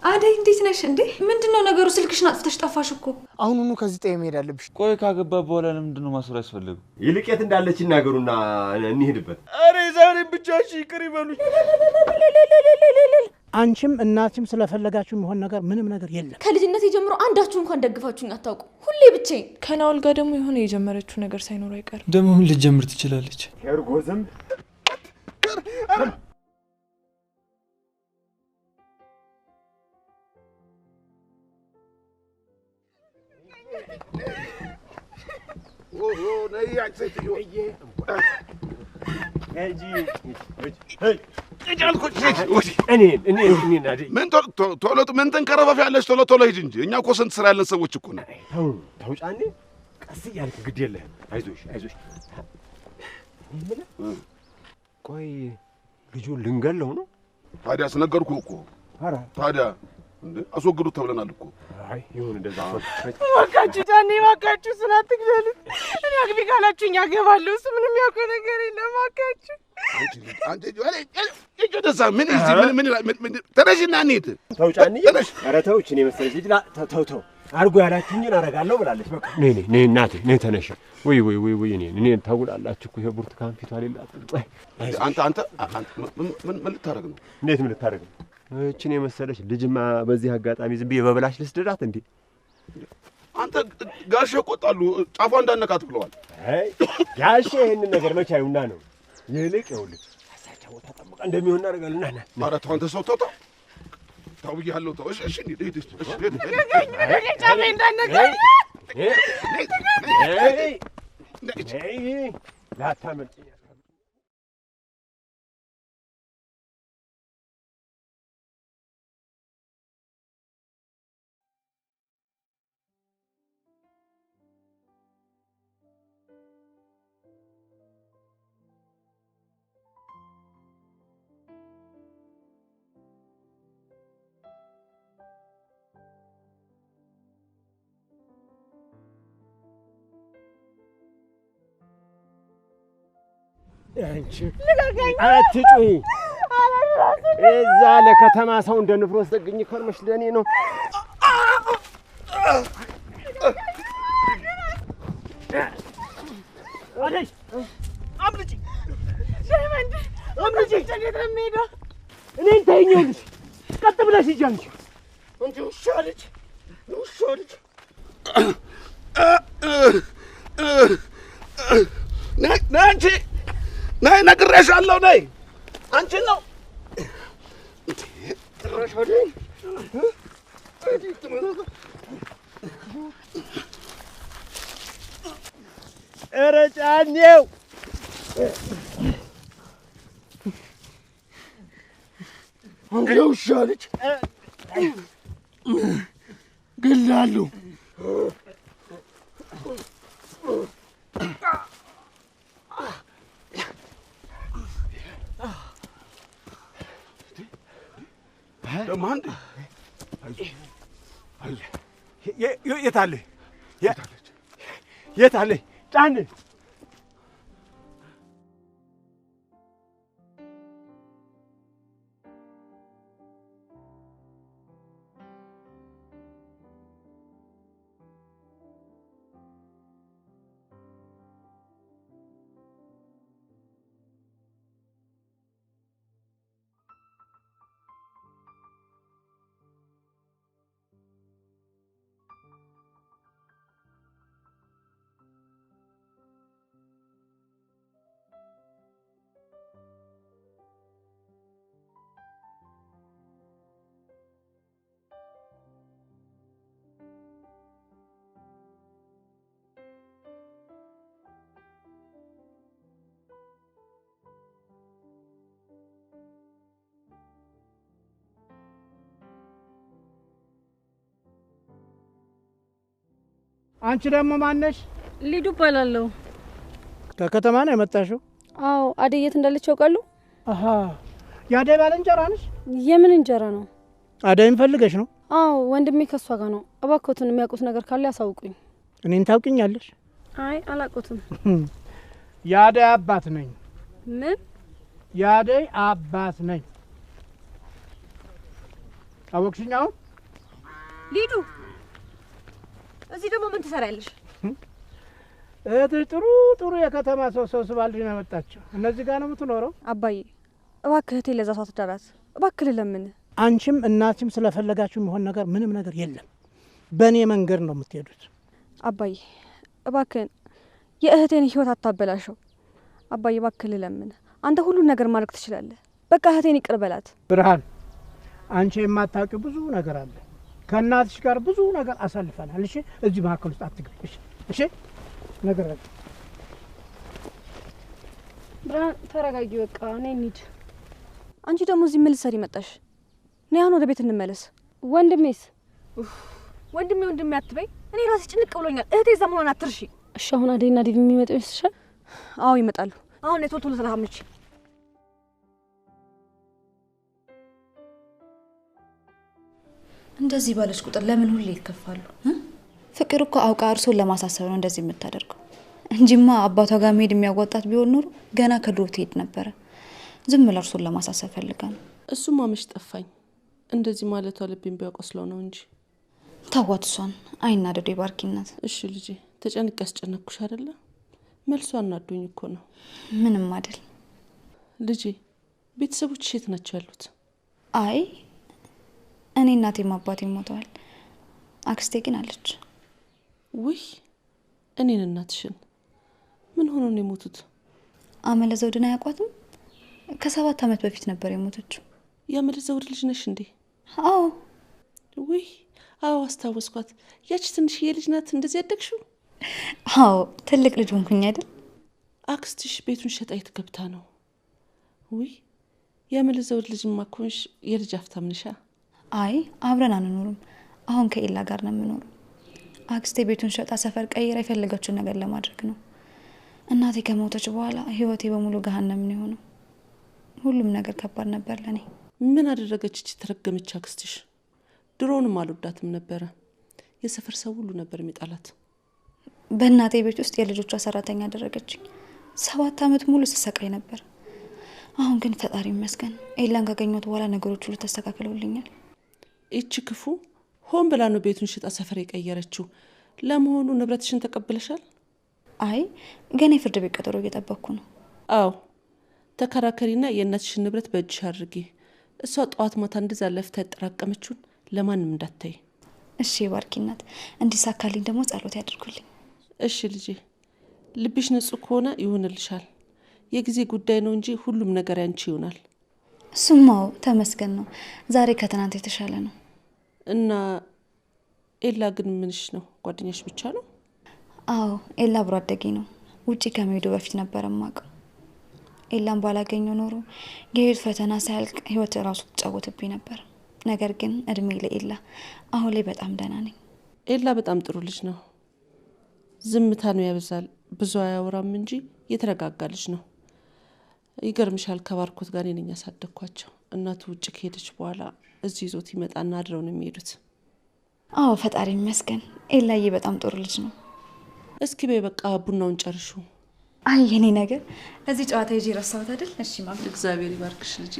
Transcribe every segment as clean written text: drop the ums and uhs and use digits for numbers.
አደይ እንዴት ነሽ እንዴ? ምንድነው ነገሩ? ስልክሽን አጥፍተሽ ጠፋሽ እኮ። አሁኑኑ ከዚህ ጠይ መሄድ አለብሽ። ቆይ ካገባ በኋላ ለምንድነው ማስወራ ያስፈልገው? ይልቄት እንዳለች ይናገሩና እንሂድበት። አሬ ዛሬ ብቻሽ ይቅር ይበሉኝ። አንቺም እናትም ስለፈለጋችሁ የሚሆን ነገር ምንም ነገር የለም። ከልጅነቴ ጀምሮ አንዳችሁ እንኳን ደግፋችሁኝ አታውቁ። ሁሌ ብቻዬን። ከናውል ጋር ደግሞ የሆነ የጀመረችው ነገር ሳይኖር አይቀርም። ደግሞ ምን ልትጀምር ትችላለች? ከርጎዝም ነይ አክሰትዩ ምን ቶሎ ምን ተንከረፈፍ ያለሽ ቶሎ ሂድ እንጂ እኛ እኮ ስንት ስራ ያለን ሰዎች እኮ ነን። ተው ጫኔ ቀስ እያልክ ግድ የለህም። አይዞሽ ቆይ ልጁን ልንገለው ነው? ታዲያ አስነገርኩህ እኮ። ታዲያ አስወግዱት ተብለናል እኮ። አይ ይሁን እንደዛ። ወካችሁ ጫኔ ወካችሁ ስላትግደሉ እኔ አግቢ ካላችሁኝ አገባለሁ። እሱ ምንም ያውቀው ነገር የለም። ወካችሁ አንቺ ደሳ ምን ተነሽና እንሂድ። ተው ጫኔ። ኧረ ተው እቺ ነው መሰለሽ ልጅ ተው አርጎ ያላችሁኝን አረጋለሁ ብላለች። በቃ ነይ እናቴ ነይ ተነሽ። ወይ እኔ ታውላላችሁ እኮ ይሄ ብርቱካን ፊቷ ሌላት። አንተ ምን ልታረግ ነው? እንዴት ምን ልታረግ ነው? እቺን የመሰለሽ ልጅማ በዚህ አጋጣሚ ዝም ብዬ በበላሽ ልስደዳት እንዴ? አንተ ጋሼ ቆጣሉ ጫፏ እንዳነካት ብለዋል። አይ ጋሼ ይሄንን ነገር መቼ አይውና ነው ይልቅ ይኸውልህ አሳቻው ተጠምቀ እንደሚሆን እናደርጋለና ና ኧረ ተው አንተ ሰው ተው ብዬሃለሁ። ተው እሺ ሂድ ጫኔ እንዳነካኝ ላታመልጭኝ። አንቺ አትጩሂ። እዛ ለከተማ ሰው እንደ ንፍሮ ዘግኝ ከርመሽ ለኔ ነው። አደይ አምልጪ ዳይመንድ አምልጪ። ጨኔት ለሚሄዳ እኔን ተይኝልሽ። ቀጥ ብለሽ ሂጂ አንቺ ውሻ ልጅ አንቺ ነይ ነግሬሻለሁ። ነይ አንቺን ነው ጥራሻለኝ። ኧረ ጫኔው አንተ ውሻ ልጅ ገላለሁ። ለማን የት አለ ጫኔ? አንቺ ደግሞ ማነሽ? ሊዱ እባላለሁ። ከከተማ ነው የመጣሽው? አዎ። አደይ የት እንዳለች ያውቃሉ? አሃ የአደይ ባልንጀራ ነሽ? የምን እንጀራ ነው? አደይን ፈልገሽ ነው? አዎ ወንድሜ ከሷ ጋር ነው። እባክዎትን የሚያውቁት ነገር ካለ ያሳውቁኝ። እኔን ታውቂኛለሽ? አይ አላውቁትም። የአደይ አባት ነኝ። ምን? የአደይ አባት ነኝ። አወቅሽኝ? አሁን ሊዱ እዚህ ደግሞ ምን ትሰሪያለሽ? እህትሽ ጥሩ የከተማ ሰው ስባልሽ ነው የመጣችው። እነዚህ ጋር ነው የምትኖረው? አባዬ እባክህ እህቴ ለዛ ሰው አትዳራት እባክህ ለምን። አንቺም እናትሽም ስለፈለጋችሁ የሚሆን ነገር ምንም ነገር የለም። በእኔ መንገድ ነው የምትሄዱት። አባዬ እባክህን የእህቴን ህይወት አታበላሸው። አባዬ እባክህ ለምን። አንተ ሁሉን ነገር ማድረግ ትችላለህ። በቃ እህቴን ይቅር በላት። ብርሃን አንቺ የማታውቂው ብዙ ነገር አለ። ከእናትሽ ጋር ብዙ ነገር አሳልፈናል። እሺ እዚህ መካከል ውስጥ አትግቢ። እሺ ነገር አለ። ብርሃን ተረጋጊ። በቃ ነይ እንሂድ። አንቺ ደግሞ እዚህ ምን ልትሰሪ መጣሽ? ነይ አሁን ወደ ቤት እንመለስ። ወንድሜስ? ወንድሜ አትበይ። እኔ ራሴ ጭንቅ ብሎኛል። እህቴ እዛ መሆኗን አትርሺ። እሺ አሁን አደይና ዲቪ የሚመጡ ይመስልሻል? አዎ ይመጣሉ። አሁን ቶሎ ተራምጪ። እንደዚህ ባለች ቁጥር ለምን ሁሌ ይከፋሉ? ፍቅር እኮ አውቃ እርሶን ለማሳሰብ ነው እንደዚህ የምታደርገው እንጂማ አባቷ ጋር መሄድ የሚያጓጣት ቢሆን ኖሮ ገና ከድሮ ትሄድ ነበረ። ዝም ብላ እርሶን ለማሳሰብ ፈልጋ ነው። እሱማ መች ጠፋኝ። እንደዚህ ማለቷ ልቤን ቢያቆስለው ነው እንጂ። ታዋት እሷን አይናደዱ የባርኪናት። እሺ ልጄ ተጨንቄ ያስጨነኩሽ አይደለ? መልሷ አናዶኝ እኮ ነው። ምንም አይደል ልጄ። ቤተሰቦች የት ናቸው ያሉት? አይ እኔ እናቴም አባቴም ሞተዋል። አክስቴ ግን አለች። ውይ እኔን እናትሽን ምን ሆኖ ነው የሞቱት? አመለ ዘውድን አያውቋትም? ከ7 ዓመት በፊት ነበር የሞተችው። የአመለ ዘውድ ልጅ ነሽ እንዴ? አዎ። ውይ አዎ አስታወስኳት። ያቺ ትንሽዬ ልጅ ናት እንደዚህ ያደግሽው? አዎ ትልቅ ልጅ ሆንኩኝ አይደል? አክስትሽ ቤቱን ሸጣ የተገብታ ነው። ውይ የአመለ ዘውድ ልጅ ማኮንሽ የልጅ አፍታም ነሻ? አይ አብረን አንኖርም። አሁን ከኢላ ጋር ነው የምኖረው። አክስቴ ቤቱን ሸጣ ሰፈር ቀይራ የፈለገችውን ነገር ለማድረግ ነው። እናቴ ከሞተች በኋላ ህይወቴ በሙሉ ገሃነም ነው የሆነው። ሁሉም ነገር ከባድ ነበር ለኔ። ምን አደረገች እቺ ተረገመች አክስትሽ? ድሮንም አልወዳትም ነበረ። የሰፈር ሰው ሁሉ ነበር የሚጣላት። በእናቴ ቤት ውስጥ የልጆቿ ሰራተኛ አደረገችኝ። 7 ዓመት ሙሉ ስሰቃይ ነበር። አሁን ግን ፈጣሪ ይመስገን ኤላን ካገኘሁት በኋላ ነገሮች ሁሉ ተስተካክለውልኛል። እቺ ክፉ ሆን ብላ ነው ቤቱን ሽጣ ሰፈር የቀየረችው። ለመሆኑ ንብረትሽን ተቀብለሻል? አይ ገና የፍርድ ቤት ቀጠሮ እየጠበቅኩ ነው። አዎ ተከራከሪና የእናትሽን ንብረት በእጅሽ አድርጊ። እሷ ጠዋት ማታ እንደዛ ለፍታ ያጠራቀመችውን ለማንም እንዳታይ። እሺ ባርኪናት፣ እንዲሳካልኝ ደግሞ ጸሎት ያድርጉልኝ። እሺ ልጄ፣ ልብሽ ንጹህ ከሆነ ይሆንልሻል። የጊዜ ጉዳይ ነው እንጂ ሁሉም ነገር ያንቺ ይሆናል። እሱማው ተመስገን ነው። ዛሬ ከትናንት የተሻለ ነው። እና ኤላ ግን ምንሽ ነው? ጓደኛሽ ብቻ ነው? አዎ ኤላ አብሮ አደጌ ነው። ውጪ ከመሄዱ በፊት ነበር የማውቀው። ኤላን ባላገኘው ኖሮ የህይወት ፈተና ሳያልቅ ህይወት ራሱ ተጫወተብኝ ነበር። ነገር ግን እድሜ ለኤላ አሁን ላይ በጣም ደህና ነኝ። ኤላ በጣም ጥሩ ልጅ ነው። ዝምታ ነው ያበዛል፣ ብዙ አያወራም እንጂ የተረጋጋ ልጅ ነው። ይገርምሻል፣ ከባርኮት ጋር ነኝ ያሳደግኳቸው። እናቱ ውጭ ከሄደች በኋላ እዚህ ይዞት ይመጣና አድረው ነው የሚሄዱት። አዎ ፈጣሪ ይመስገን። ኤላዬ በጣም ጥሩ ልጅ ነው። እስኪ በይ በቃ ቡናውን ጨርሹ። አይ የኔ ነገር እዚህ ጨዋታ ይዤ ረሳሁት አይደል? እሺ ማም፣ እግዚአብሔር ይባርክሽ ልጄ።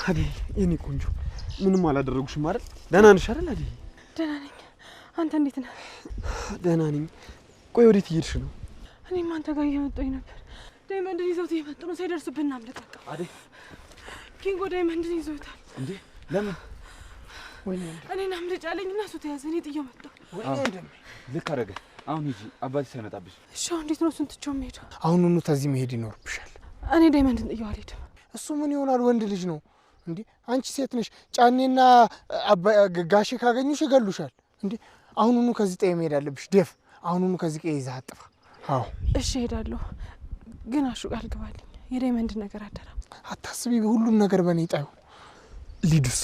አዴ የኔ ቆንጆ ምንም አላደረጉሽም አይደል? ደህና ነሽ አይደል? አዴ ደህና ነኝ። አንተ እንዴት ነህ? ደህና ነኝ። ቆይ ወዴት እየሄድሽ ነው? እኔም አንተ ጋር እየመጣሁኝ ነበር። ዳይመንድን ይዘውት እየመጡ ነው። ሳይደርስብን እናምልጥ በቃ። አዴ ኪንጎ ዳይመንድን ይዘውታል። እንዴ ለምን? ወይኔ እኔን አምልጭ አለኝና እሱ ተያዘ። እኔ ጥዬው መጣሁ። ወይኔ ልክ አደረገ። አሁን ሂጂ፣ አባቴ ሳይመጣብሽ። እሺ አሁን እንዴት ነው እሱን ትቼው የምሄደው? አሁኑኑ ተዚህ መሄድ ይኖርብሻል። እኔ ዳይመንድን ጥዬው አልሄድም። እሱ ምን ይሆናል? ወንድ ልጅ ነው እንዴ? አንቺ ሴት ነሽ። ጫኔና ጋሼ ካገኙሽ ይገሉሻል እንዴ? አሁኑኑ ከዚህ ጠይ መሄድ አለብሽ። ደፍ አሁኑኑ ከዚህ ቀይ ይዘህ አጥፋ። አዎ እሺ እሄዳለሁ። ግን አሹ ቃል ግባልኝ፣ የዳይመንድ ነገር አደራ። አታስቢ፣ ሁሉም ነገር በእኔ ጣዩ። ሊዱስ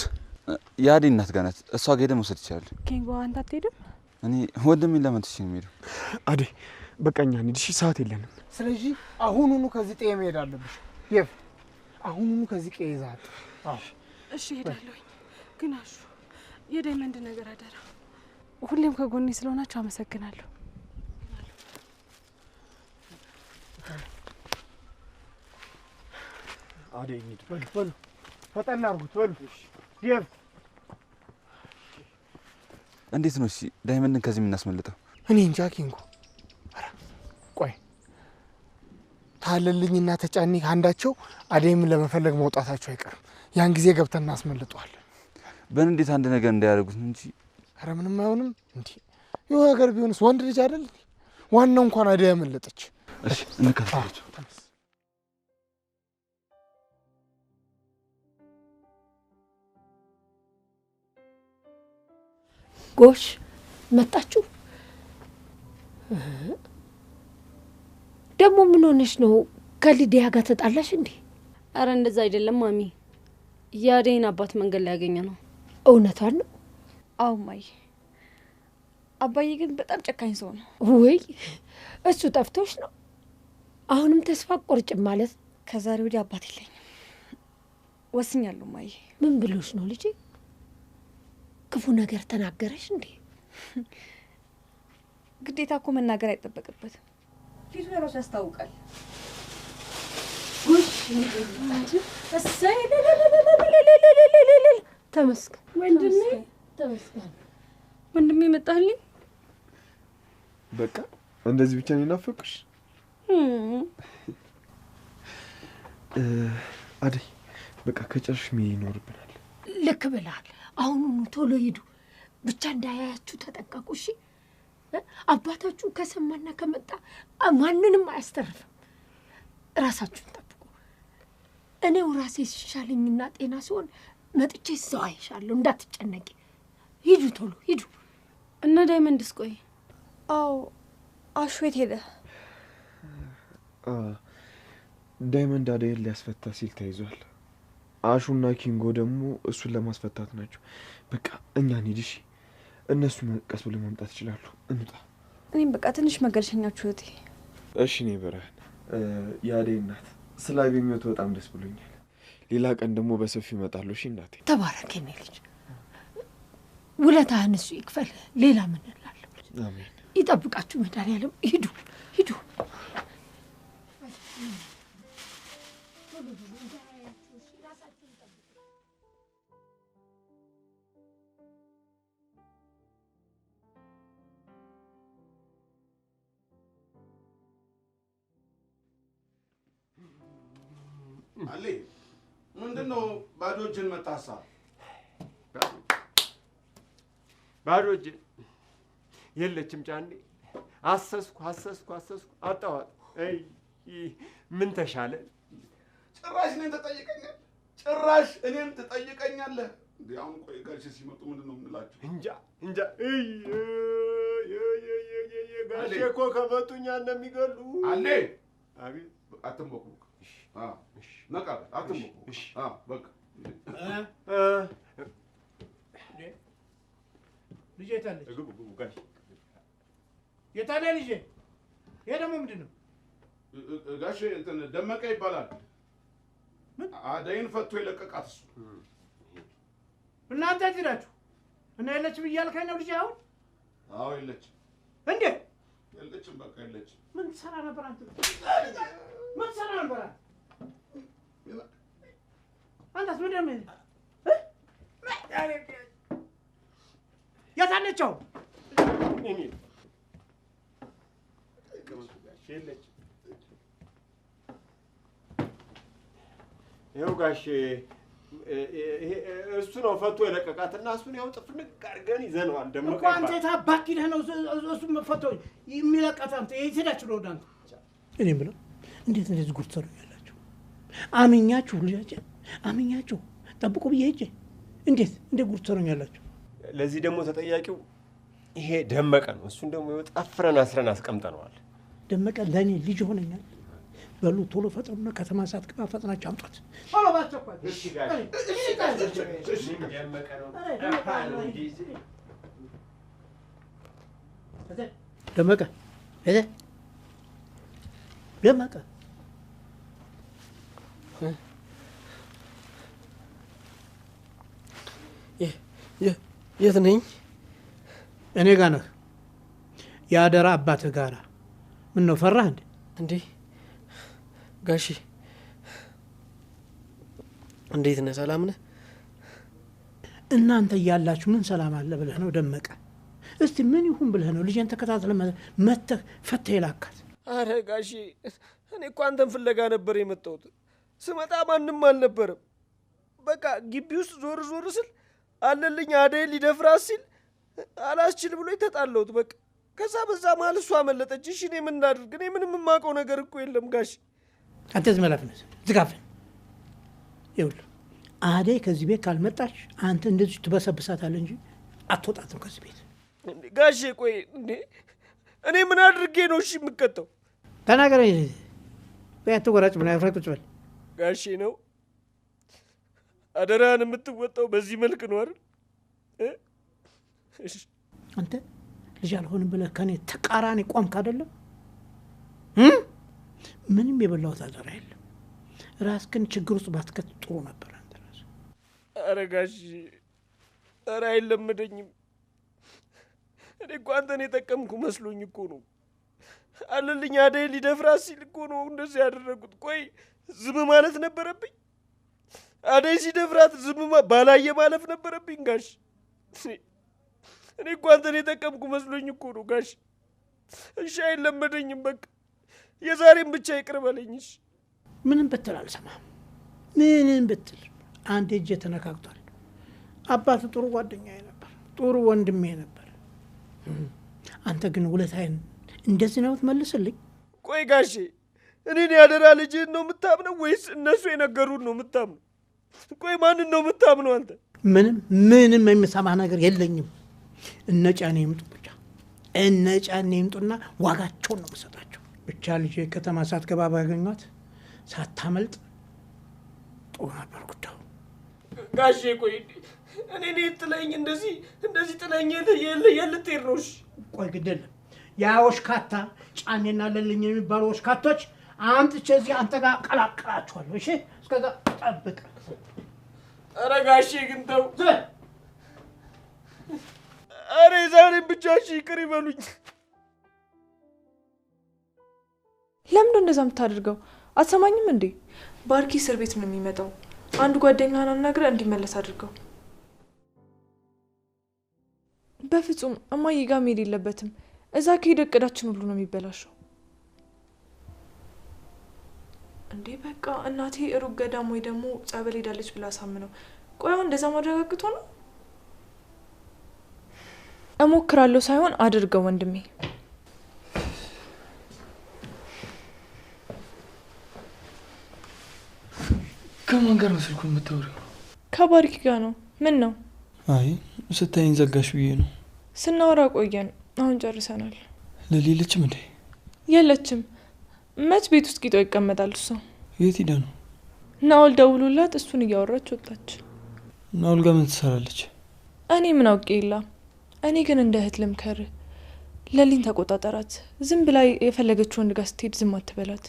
የአዴ እናት ጋር ናት። እሷ ጋር ሄደን መውሰድ ይችላል። ኪንጎ አንተ አትሄድም? እኔ ወንድሜን ለመንትሽ ነው የምሄደው። አዴ በቃኛ እንሂድ። እሺ ሰዓት የለንም። ስለዚህ አሁኑኑ ከዚህ ጠይ መሄድ አለብሽ። ደፍ አሁኑኑ ከዚህ ቀይ ይዘህ አጥፋ። አዎ እሺ እሄዳለሁ። ግን አሹ የዳይመንድ ነገር አደራ። ሁሌም ከጎኔ ስለሆናችሁ አመሰግናለሁ። አደይ እንሂድ። በሉ ፈጠን አድርጉት። በሉ ዴቭ። እንዴት ነው እሺ ዳይመንድን ከዚህ የምናስመልጠው? እኔ እንጃ ኪንጎ። ቆይ ታለልኝና ተጫኒ አንዳቸው አደይምን ለመፈለግ መውጣታቸው አይቀርም። ያን ጊዜ ገብተን እናስመልጠዋለን። በእንዴት አንድ ነገር እንዳያደርጉት እንጂ። ኧረ ምንም አይሆንም። እንዴ ይኸው ነገር ቢሆንስ ወንድ ልጅ አይደል? ዋናው እንኳን አደይ ያመለጠች። እሺ እንከታተላቸው። ጎሽ መጣችሁ። ደግሞ ምን ሆነሽ ነው? ከሊዲያ ጋር ተጣላሽ እንዴ? አረ እንደዛ አይደለም ማሚ። የአደይን አባት መንገድ ላይ ያገኘ ነው። እውነቷን ነው? አዎ ማይ። አባዬ ግን በጣም ጨካኝ ሰው ነው። ወይ እሱ ጠፍቶሽ ነው? አሁንም ተስፋ ቆርጭም ማለት? ከዛሬ ወዲህ አባት የለኝም ወስኛለሁ ማይ። ምን ብሎሽ ነው ልጄ? ክፉ ነገር ተናገረሽ እንዴ? ግዴታ እኮ መናገር አይጠበቅበትም። ፊቱ ራሱ ያስታውቃል። ተመስገን ወንድሜ፣ ተመስገን ወንድሜ መጣልኝ። በቃ እንደዚህ ብቻ ነው የናፈቅሽ? አደይ በቃ ከጨርሽ መሄድ ይኖርብናል። ልክ ብለሃል። አሁኑኑ ቶሎ ሂዱ። ብቻ እንዳያያችሁ ተጠንቀቁ። እሺ? አባታችሁ ከሰማና ከመጣ ማንንም አያስተርፍም። ራሳችሁን ጠብቁ። እኔው ራሴ ሲሻለኝና ጤና ሲሆን መጥቼ እዛው አይሻለሁ። እንዳትጨነቂ። ሂዱ፣ ቶሎ ሂዱ። እና ዳይመንድስ? ቆይ አዎ፣ አሹ የት ሄደ? ዳይመንድ አደይን ሊያስፈታ ሲል ተይዟል። አሹና ኪንጎ ደግሞ እሱን ለማስፈታት ናቸው። በቃ እኛ እንሂድ። እሺ? እነሱ ቀስ ብለው መምጣት ይችላሉ። እንውጣ። እኔም በቃ ትንሽ መገረሸኛችሁ እህቴ። እሺ እኔ ብርሃን፣ የአደይ እናት ስላገኘሁት በጣም ደስ ብሎኛል። ሌላ ቀን ደግሞ በሰፊው እመጣለሁ። እሺ እናቴ? ተባረክ የኔ ልጅ። ውለታህን እሱ ይክፈል። ሌላ ምን እላለሁ? አሜን። ይጠብቃችሁ መድኃኒዓለም። ሂዱ ሂዱ። አሌ ምንድን ነው ባዶ እጅን መጣሳ? ባዶ እጅን የለችም ጫኔ። አሰስኩ አጣዋት። አይ ምን ተሻለ? ጭራሽ እኔን ትጠይቀኛለህ? ጭራሽ እኔን ትጠይቀኛለህ? እንዴ አሁን ቆይ ጋሼ ሲመጡ ምንድን ነው የምንላቸው? እንጃ ጋሼ እኮ ከመጡኛ እንደሚገሉ። አሌ አቤት። አትንቦክቦክ። ነቃ በል አትንቦክቦክ። በቃ ልጄ የት አለች? ግቡ ጋሼ። የት አለ ልጄ? ይሄ ደግሞ ምንድን ነው? ጋሼ እንትን ደመቀ ይባላል። አደይን ፈቶ የለቀቃት እሱ። እናንተ እዚህ ናችሁ እና የለችም እያልከኝ ነው ልጄ? አሁን አዎ የለችም። እንዴት የለችም? በቃ የለችም። ምን ትሰራ ነበር አንተ? ምን ትሰራ ነበር አንተ? አንተስ ምንድን ነው? የት አለች አሁን? የለችም። ይኸው ጋሼ እሱ ነው ፈቶ የለቀቃትና እሱን ያው ጥፍንቅ አድርገን ይዘነዋል። ደመቀ እኮ አንተ የታባክ ሄደህ ነው እሱን ፈቶ የሚለቀት? አንተ የት ሄዳችሁ ነው እናንተ? እኔ የምለው እንዴት እንደዚህ ጉድ ትሰሩኛላችሁ? አምኛችሁ ልጃችን አምኛችሁ ጠብቁ ብዬ ሄጄ እንዴት ጉድ ትሰሩኛላችሁ? ለዚህ ደግሞ ተጠያቂው ይሄ ደመቀ ነው። እሱን ደግሞ ጠፍረን አስረን አስቀምጠነዋል። ደመቀ ለእኔ ልጅ ሆነኛል። በሉ ቶሎ ፈጥኑና ከተማ ሳትገባ ፈጥናችሁ አምጧት። ቶሎ ባስቸኳይ። እሺ ጋሼ። ደመቀ ነው። ደመቀ የት ነኝ? እኔ ጋር ነህ። የአደራ አባትህ ጋራ። ምን ነው ፈራህ እንዴ? እንዴ ጋሺ እንዴት ነህ? ሰላም ነህ? እናንተ እያላችሁ ምን ሰላም አለ ብለህ ነው ደመቀ? እስቲ ምን ይሁን ብለህ ነው ልጄን ተከታትለህ መተህ ፈተህ የላካት? አረ ጋሺ እኔ እኮ አንተን ፍለጋ ነበር የመጣሁት። ስመጣ ማንም አልነበረም። በቃ ግቢ ውስጥ ዞር ዞር ስል አለልኝ አደይ ሊደፍራት ሲል አላስችል ብሎ ተጣለሁት። በቃ ከዛ በዛ መሀል እሷ አመለጠች። እሺ እኔ ምን ላድርግ? እኔ ምንም የማውቀው ነገር እኮ የለም ጋሺ። አንተ ዝም ብለህ ዝጋፍን። ይኸውልህ አደይ ከዚህ ቤት ካልመጣች አንተ እንደዚህ ትበሰብሳታለህ እንጂ አትወጣትም ከዚህ ቤት። ጋሼ ቆይ እንዴ እኔ ምን አድርጌ ነው እሺ የምቀጣው? ተናገረኝ። ወይ አትወራጭ። ምን ያፍራ ቁጭ በል ጋሼ ነው አደራን የምትወጣው በዚህ መልክ ነው አይደል? እሺ አንተ ልጅ አልሆንም ብለህ ከኔ ተቃራኒ ቆምክ አይደለም? ምንም የበላሁት አደራ የለም። ራስህን ችግር ውስጥ ባትከት ጥሩ ነበር። አንተ ራስህ ኧረ ጋሼ ኧረ አይለመደኝም። እኔ እኮ አንተን የጠቀምኩ መስሎኝ እኮ ነው። አለልኝ አደይ ሊደፍራት ሲል እኮ ነው እንደዚህ ያደረጉት። ቆይ ዝም ማለት ነበረብኝ? አደይ ሲደፍራት ዝም ባላየ ማለፍ ነበረብኝ ጋሽ? እኔ እኮ አንተን የጠቀምኩ መስሎኝ እኮ ነው ጋሽ። እሺ አይለመደኝም። በቃ የዛሬም ብቻ ይቅር በለኝሽ። ምንም ብትል አልሰማም። ምንም ብትል አንድ እጄ ተነካክቷል። አባቱ ጥሩ ጓደኛዬ ነበር፣ ጥሩ ወንድሜ ነበር። አንተ ግን ውለታዬን እንደዚህ ነው ትመልስልኝ? ቆይ ጋሼ እኔን ያደራ ልጅህን ነው የምታምነው ወይስ እነሱ የነገሩን ነው የምታምነው? ቆይ ማንን ነው የምታምነው አንተ? ምንም የምሰማ ነገር የለኝም። እነ ጫኔ ይምጡ ብቻ፣ እነ ጫኔ ይምጡና ዋጋቸውን ነው የምሰጣቸው። ብቻ ልጄ ከተማ ሳትገባ ባገኟት ሳታመልጥ ጥሩ ነበር ጉዳዩ። ጋሼ ቆይ እኔ ጥለኝ እንደዚህ ጥለኝ የልትሄድ ነው? እሺ ቆይ ግድ የለም። ያ ወሽካታ ጫኔና ለልኝ የሚባሉ ወሽካቶች አምጥቼ እዚህ አንተ ጋር ቀላቅላቸዋለሁ። እሺ እስከዛ ጠብቅ። ኧረ ጋሼ ግን ተው። ኧረ ዛሬም ብቻ እሺ ይቅር ይበሉኝ። ለምንድን እንደዛ የምታደርገው? አትሰማኝም እንዴ? ባርኪ እስር ቤት ነው የሚመጣው። አንድ ጓደኛህን አናግረህ እንዲመለስ አድርገው። በፍጹም እማዬ ጋር መሄድ የለበትም። እዛ ከሄደ እቅዳችን ሁሉ ነው የሚበላሸው። እንዴ በቃ እናቴ ሩቅ ገዳም ወይ ደግሞ ጸበል ሄዳለች ብላ አሳምነው። ቆይ አሁን እንደዛ ማረጋግጦ ነው? እሞክራለሁ ሳይሆን አድርገው ወንድሜ። ከማን ጋር ነው ስልኩን የምታወሪው? ከባርኪ ጋር ነው። ምን ነው? አይ ስታይኝ ዘጋሽ ብዬ ነው። ስናወራ ቆየን። አሁን ጨርሰናል። ለሌለችም እንዴ? የለችም። መች ቤት ውስጥ ቂጦ ይቀመጣል እሷ። የት ሄዳ ነው? ናውል ደውሎላት እሱን እያወራች ወጣች። ናውል ጋር ምን ትሰራለች? እኔ ምን አውቄ የላ። እኔ ግን እንደ እህት ልምከር፣ ለሊን ተቆጣጠራት። ዝም ብላ የፈለገችው ወንድ ጋር ስትሄድ ዝም አትበላት።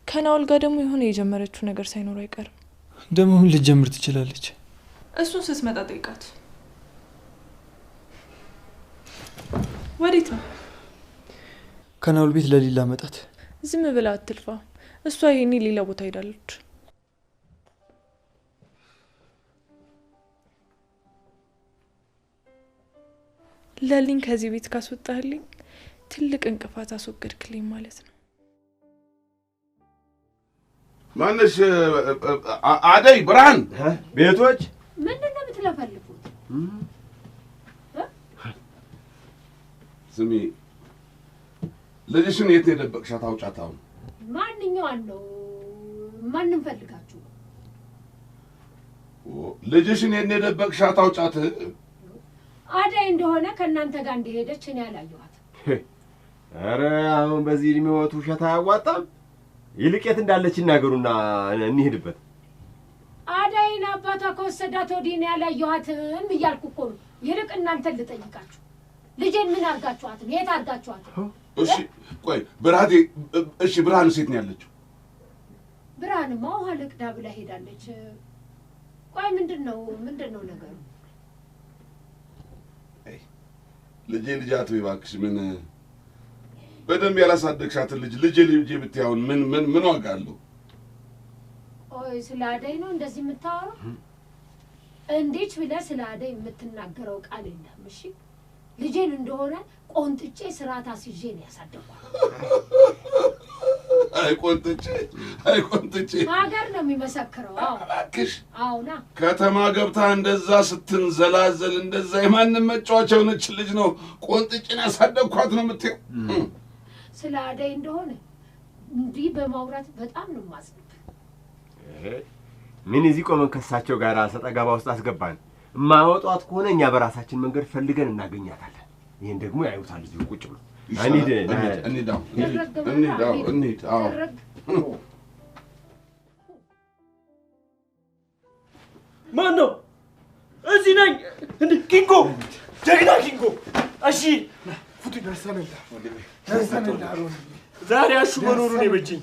ከናውል ጋር ደግሞ የሆነ የጀመረችው ነገር ሳይኖር አይቀርም። ደግሞ ምን ልትጀምር ትችላለች? እሱን ስትመጣ ጠይቃት። ወዴት ነው? ከናውል ቤት ለሊላ መጣት። ዝም ብላ አትልፋ። እሷ ይሄኔ ሌላ ቦታ ሄዳለች። ለሊን ከዚህ ቤት ካስወጣህልኝ ትልቅ እንቅፋት አስወገድክልኝ ማለት ነው። ማነሽ? አደይ ብርሃን ቤቶች ምንድን ነው የምትለፈልፉት? ስሚ ልጅሽን የት ነው የደበቅሻት? አውጫት አሁን። ማንኛዋን ነው? ማንን ፈልጋችሁ? ልጅሽን የት ነው የደበቅሻት? አውጫት። አደይ እንደሆነ ከእናንተ ጋር እንደሄደች እኔ አላየኋት። ኧረ አሁን በዚህ እድሜዎት ውሸት አያዋጣም። ይልቅ የት እንዳለች ይናገሩና እንሂድበት። አደይን አባቷ ከወሰዳት ወዲህ እኔ ያላየኋትም እያልኩ እኮ ነው። ይልቅ እናንተን ልጠይቃችሁ፣ ልጄን ምን አድርጋችኋት ነው? የት አድርጋችኋት? እሺ ቆይ ብርሃኔ፣ እሺ ብርሃን ሴት ነው ያለችው? ብርሃንማ ውሃ ልቅዳ ብላ ሄዳለች። ቆይ ምንድን ነው ነገሩ? ልጄ ልጅ አትበይ እባክሽ። ምን በደንብ ያላሳደግሻትን ልጄ ብትያውን ምን ዋጋ አለው? ቆይ ስለ አደይ ነው እንደዚህ የምታወራው? እንዴት ብለህ ስለ አደይ የምትናገረው ቃል የለም። እሺ ልጄን እንደሆነ ቆንጥጬ ስርዓት አስይዤ ነው ያሳደግኳት። አይ ቆንጥጬ ሀገር ነው የሚመሰክረው። እባክሽ አዎና ከተማ ገብታ እንደዛ ስትንዘላዘል እንደዛ የማንም መጫወቻ የሆነች ልጅ ነው ቆንጥጬን ያሳደግኳት ነው የምትይው? ስለ አደይ እንደሆነ እንዲህ በማውራት በጣም ነው የማዝነው። ምን እዚህ ቆመን ከሳቸው ጋር ሰጠገባ ውስጥ አስገባን? ማወጣት ከሆነ እኛ በራሳችን መንገድ ፈልገን እናገኛታለን። ይሄን ደግሞ ያዩታል እዚሁ ቁጭ ብሎ። እንሂድ። ማን ነው? እዚህ ነኝ። እንደ ኪንጎ ጀግና ኪንጎ። እሺ ፉቱ ደርሰናል። ዛሬ አሹ መኖሩ ነው የበጀኝ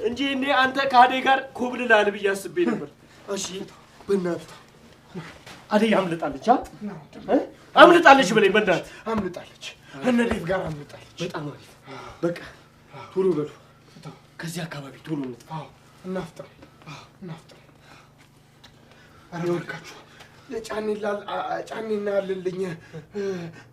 እንጂ እኔ አንተ ከአደይ ጋር ኮብልላል ብዬ አስቤ ነበር። እሺ በእናትህ አደይ አምልጣለች። አምልጣለች በለኝ በእናትህ። አምልጣለች፣ እነ ዴቭ ጋር አምልጣለች። በጣም አሪፍ። በቃ ቶሎ በሉ ከዚህ አካባቢ ቶሎ እንጥፋ። እናፍጥር። ኧረ እባካችሁ ጫኔና አለልኝ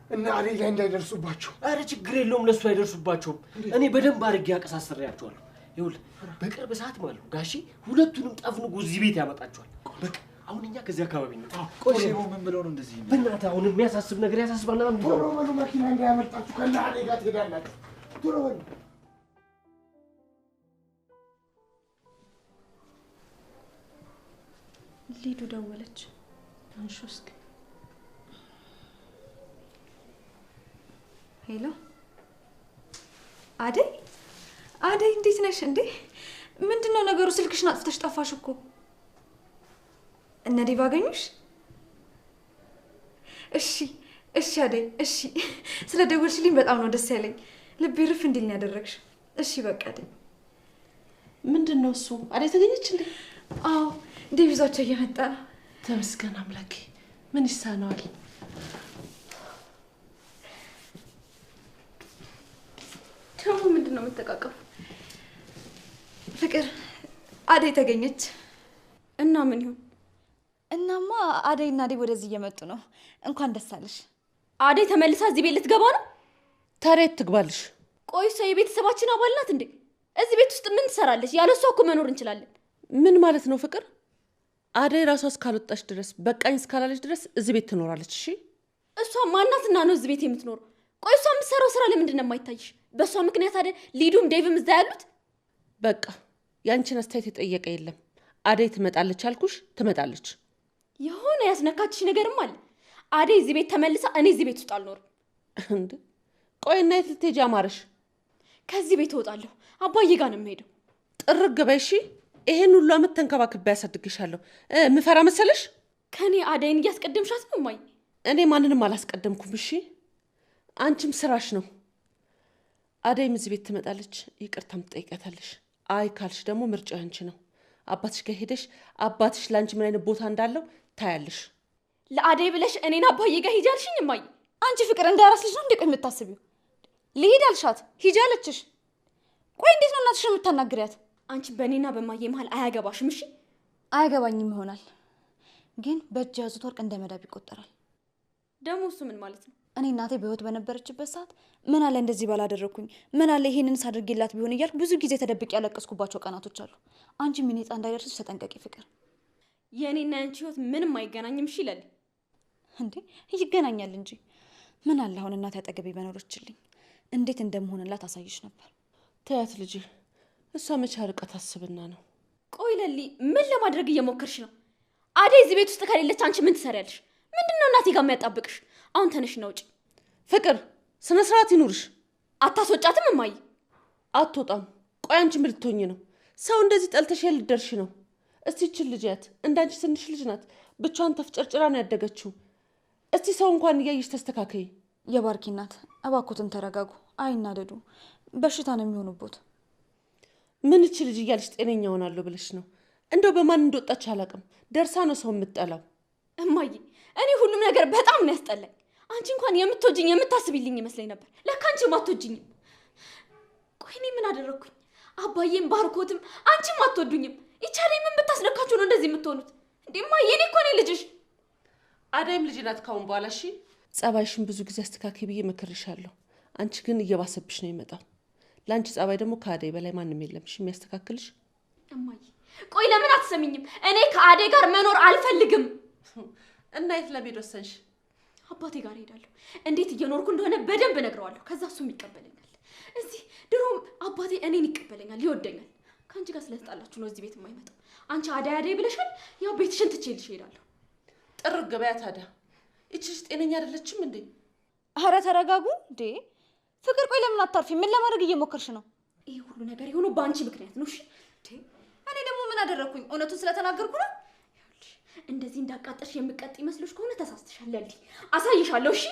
እና አደይ ላይ እንዳይደርሱባቸው። ኧረ ችግር የለውም፣ እነሱ አይደርሱባቸውም። እኔ በደንብ አድርጌ አቀሳስሬያቸዋለሁ። ይኸውልህ በቅርብ ሰዓት ማለት ነው ጋሼ ሁለቱንም ጠፍንጎ እዚህ ቤት ያመጣቸዋል። በቃ አሁን እኛ ከዚህ አካባቢ ነው። ቆይ ምን ብለው ነው እንደዚህ? በእናትህ አሁን የሚያሳስብ ነገር ያሳስባል። ቶሎ በሉ፣ መኪና እንዳያመልጣችሁ፣ ከእነ አደይ ጋር ትሄዳላችሁ። ቶሎ በሉ። ሊዱ ደወለች። አንሺው እስኪ። ሄሎ አደይ እንዴት ነሽ እንዴ? ምንድነው ነገሩ? ስልክሽን አጥፍተሽ ጠፋሽ እኮ። እነ ዴቭ አገኙሽ? እሺ አደይ እሺ። ስለ ደወልሽልኝ በጣም ነው ደስ ያለኝ። ልቤ ርፍ እንዲል ነው ያደረግሽ። እሺ በቃ አደይ። ምንድነው እሱ? አደይ ተገኘችልኝ? አዎ ዴቭ ይዟቸው እየመጣ ነው። ተመስገን አምላኬ። ምን ይሳነዋል? ደግሞ ምንድነው የምትጠቃቀፉ? ፍቅር አደይ ተገኘች። እና ምን ይሁን? እናማ አደይና ዴቭ ወደዚህ እየመጡ ነው። እንኳን ደስ አለሽ። አደይ ተመልሳ እዚህ ቤት ልትገባ ነው? ታዲያ ትግባልሽ? ቆይ እሷ የቤተሰባችን አባል ናት እንዴ? እዚህ ቤት ውስጥ ምን ትሰራለች? ያለ እሷ እኮ መኖር እንችላለን። ምን ማለት ነው ፍቅር? አደይ ራሷ እስካልወጣች ድረስ በቃኝ እስካላለች ድረስ እዚህ ቤት ትኖራለች። እሺ እሷ ማናትና ነው እዚህ ቤት የምትኖረው? ቆይ እሷ የምትሰራው ስራ ለምንድን ነው የማይታይሽ? በእሷ ምክንያት አይደል ሊዱም ዴቭም እዛ ያሉት? በቃ ያንቺን አስተያየት የጠየቀ የለም። አደይ ትመጣለች አልኩሽ፣ ትመጣለች። የሆነ ያስነካችሽ ነገርም አለ። አደይ እዚህ ቤት ተመልሳ እኔ እዚህ ቤት ውስጥ አልኖርም። እንዴ ቆይ እና የት ልትሄጂ አማረሽ? ከዚህ ቤት እወጣለሁ። አባዬ ጋር ነው የምሄደው። ጥርግ በይ እሺ። ይሄን ሁሉ አመት ተንከባክቤ ያሳድግሻለሁ። ምፈራ መሰለሽ? ከኔ አደይን እያስቀደምሻት ነው ማይ? እኔ ማንንም አላስቀደምኩም። እሺ አንቺም ስራሽ ነው። አደይም እዚህ ቤት ትመጣለች፣ ይቅርታም ትጠይቂያታለሽ። አይ ካልሽ ደግሞ ምርጫው ያንቺ ነው። አባትሽ ጋር ሄደሽ አባትሽ ላንቺ ምን አይነት ቦታ እንዳለው ታያለሽ። ለአደይ ብለሽ እኔን አባዬ ጋር ሂጂ አልሽኝ ማይ? አንቺ ፍቅር እንዳራስ ልጅ ነው እንዴ የምታስቢው? ልሂድ አልሻት ሂጂ አለችሽ። ቆይ እንዴት ነው እናትሽ የምታናግሪያት? አንቺ በእኔና በማዬ መሀል አያገባሽም። እሺ አያገባኝም ይሆናል፣ ግን በእጅ ያዙት ወርቅ እንደ መዳብ ይቆጠራል። ደግሞ እሱ ምን ማለት ነው? እኔ እናቴ በህይወት በነበረችበት ሰዓት ምን አለ እንደዚህ ባላደረኩኝ፣ ምን አለ ይሄንን ሳድርግላት ቢሆን እያልኩ ብዙ ጊዜ ተደብቄ ያለቀስኩባቸው ቀናቶች አሉ። አንቺ ምን ዕጣ እንዳይደርስሽ ተጠንቀቂ ፍቅር። የእኔና ያንቺ ህይወት ምንም አይገናኝም። እሺ ይላል እንዴ? ይገናኛል እንጂ። ምን አለ አሁን እናቴ አጠገቤ በኖረችልኝ፣ እንዴት እንደምሆንላት አሳይሽ ነበር። ተያት ልጅ፣ እሷ መቼ ርቀት አስብና ነው። ቆይ ለሊ ምን ለማድረግ እየሞከርሽ ነው? አደይ እዚህ ቤት ውስጥ ከሌለች አንቺ ምን ትሰሪያለሽ? ምንድነው እናቴ ጋር የሚያጣብቅሽ? አሁን ተነሽና ውጪ። ፍቅር ስነ ስርዓት ይኑርሽ። አታስወጫትም እማዬ? አትወጣም። ቆይ አንቺ ምን ልትሆኚ ነው? ሰው እንደዚህ ጠልተሽ ልትደርሽ ነው? እስቲ ይችል ልጅ ያት እንዳንቺ ትንሽ ልጅ ናት። ብቻዋን ተፍጨርጭራ ነው ያደገችው። እስቲ ሰው እንኳን እያየሽ ተስተካከይ። የባርኪ እናት እባክዎትን ተረጋጉ፣ አይናደዱ። በሽታ ነው የሚሆኑበት። ምን እቺ ልጅ እያልሽ ጤነኛ ሆናለሁ ብለሽ ነው? እንደው በማን እንደወጣች አላውቅም። ደርሳ ነው ሰው የምትጠላው። እማዬ እኔ ሁሉም ነገር በጣም ነው ያስጠላኝ። አንቺ እንኳን የምትወጂኝ የምታስቢልኝ ይመስለኝ ነበር። ለካ አንቺም አትወጂኝም። ቆይ እኔ ምን አደረኩኝ? አባዬም ባርኮትም አንቺም አትወዱኝም። ይቻለኝ ምን ብታስነካችሁ ነው እንደዚህ የምትሆኑት? እንዴማ የኔ እኮ ነኝ ልጅሽ። አዳይም ልጅ ናት ካሁን በኋላ። እሺ ጸባይሽን ብዙ ጊዜ አስተካክይ ብዬ መክርሻለሁ። አንቺ ግን እየባሰብሽ ነው የመጣው። ለአንቺ ጸባይ ደግሞ ከአዳይ በላይ ማንም የለም እሺ የሚያስተካክልሽ። እማዬ ቆይ ለምን አትሰሚኝም? እኔ ከአዳይ ጋር መኖር አልፈልግም። እና የት ለመሄድ ወሰንሽ? አባቴ ጋር ሄዳለሁ። እንዴት እየኖርኩ እንደሆነ በደንብ እነግረዋለሁ። ከዛ እሱም ይቀበለኛል። እዚህ ድሮም አባቴ እኔን ይቀበለኛል፣ ይወደኛል። ከአንቺ ጋር ስለተጣላችሁ ነው እዚህ ቤት የማይመጣው። አንቺ አዳይ አዳይ ብለሻል። ያው ቤትሽን ትቼልሽ እሄዳለሁ። ጥር ገበያ ታዲያ እቺስ ጤነኛ አይደለችም እንዴ? አረ ተረጋጉ እንዴ! ፍቅር ቆይ ለምን አታርፊ? ምን ለማድረግ እየሞከርሽ ነው? ይሄ ሁሉ ነገር የሆነው በአንቺ ምክንያት ነው። እሺ እኔ ደግሞ ምን አደረኩኝ? እውነቱን ስለተናገርኩ ነው። እንደዚህ እንዳቃጠሽ የምቀጥ ይመስልሽ ከሆነ ተሳስተሻል። ለሊ አሳይሻለሁ። እሺ